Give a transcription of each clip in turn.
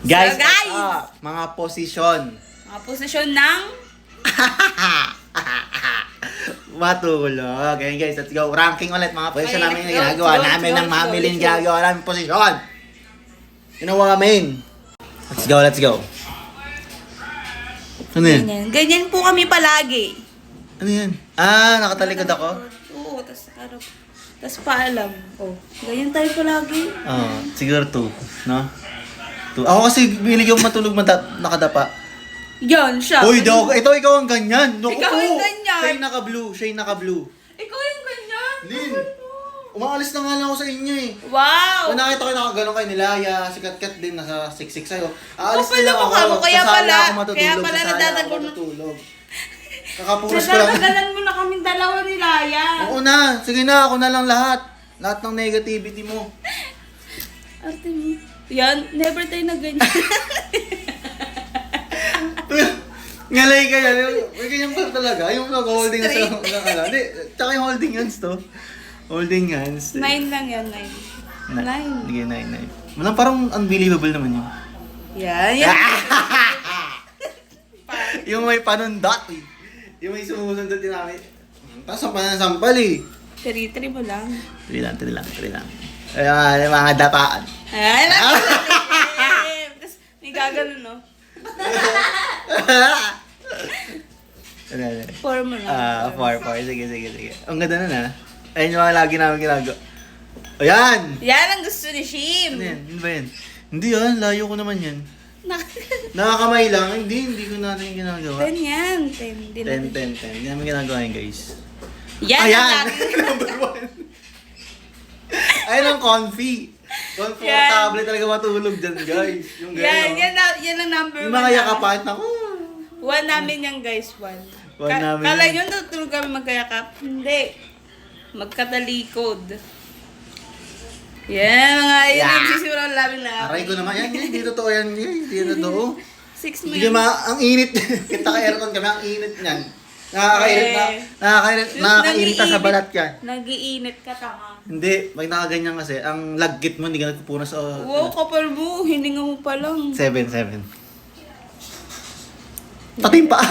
Guys, So, guys! mga posisyon. Mga posisyon ng... Matulog. Okay guys, let's go. Ranking ulit mga posisyon Okay, namin na let's go, ginagawa let's go, namin let's ng go, mamilin let's go. ginagawa namin posisyon. Ginawa namin. Let's go, let's go. Ano yan? Ganyan po kami palagi. Ano yan? Ah, nakatalikod ako? Oo, tas harap. Tas paalam. Oh, ganyan tayo palagi. Oo, siguro 2, no? 2. Ako kasi bilig yung matulog nakadapa. Yan, siya. Uy, ikaw ang ganyan. No, Ikaw ang ganyan. Siya yung naka-blue, siya yung naka-blue. Ikaw yung ganyan. Lin, umaalis na nga lang ako sa inyo eh. Wow! Kung nakita ko nakaganon kay Nilaya, si Kat din nasa siksik sa'yo. Aalis Kapal na lang ang mukha mo, kaya kasala pala- ako matutulog, kaya pala kasala ako nadadagon mo. matutulog. Kakapuros ko lang. Nadadagalan mo na kaming dalawa ni Laya. Oo na, sige na, ako na lang lahat. Lahat ng negativity mo. Arte mo. Yan, never tayo na ganyan. Ngalay ka yan. May ganyan pa talaga. Yung nag-holding hands sa hindi. Tsaka yung holding hands to. Holding hands. 9 lang yan, 9. 9. Sige, 9. Walang parang unbelievable naman yun. Yan, yan. Yung may panundot eh. Yung may sumusundot din namin. Tapos ang pananasampal eh. 3 mo lang. 3 lang. Ayan, mga dapaan. Ay, tapos may gagano, no? 4 mo lang. 4. Sige. Ang ganda nun ah. Ayun yung mga lagi namin ginagawa. Ayan! Yan ang gusto ni Shim. Ano yan? Ano ba yan? Hindi ah, layo ko naman yan. Nakakamay lang. Hindi ko natin yung ginagawa. 10 yan. 10. 10. Hindi namin ginagawa yan guys. Yan Ayan! ang lagi. Number 1. Ayun ang comfy. Comfortable talaga matulog dyan guys. Yung Yan, gano'n. yan ang number 1. Yung mga yakapan ako. 1 namin yan guys, 1. One namin Kala yan. nyo natutulog kami magkayakap? Hindi. Magkatalikod. Yan, mga yun Yeah. yung sisimula namin na. Aray ko naman yan. Hindi totoo yan. Hindi totoo. 6 mo Hindi yun. ang init. Kita ka aircon kami, ang init niyan. Nakakainit ka sa balat yan. Nag-iinit ka, tanga. Hindi, pag nakaganyan kasi, ang laggit mo, hindi ka nagpupunas sa... Wow, kapal mo. Hininga mo pa lang. 7. Pati yung paa.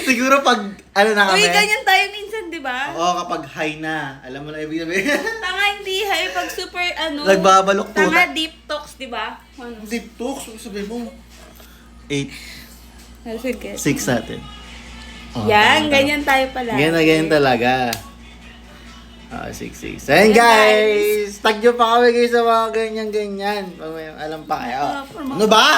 Siguro pag, ano na kami. Uy, ganyan tayo minsan, di ba? Oo, kapag high na. Alam mo na ibig sabihin. Tanga, hindi hay. Pag super, Nagbabalok to. Tanga, deep talks, di ba? Ano? Deep talks, sabihin mo. 8, Sige. 6 natin. Oh, Yan, tama. ganyan tayo pala. Ganyan talaga. 6. Ayan guys! Tag nyo pa kami guys sa mga ganyan-ganyan. Alam pa kayo. Ano ba?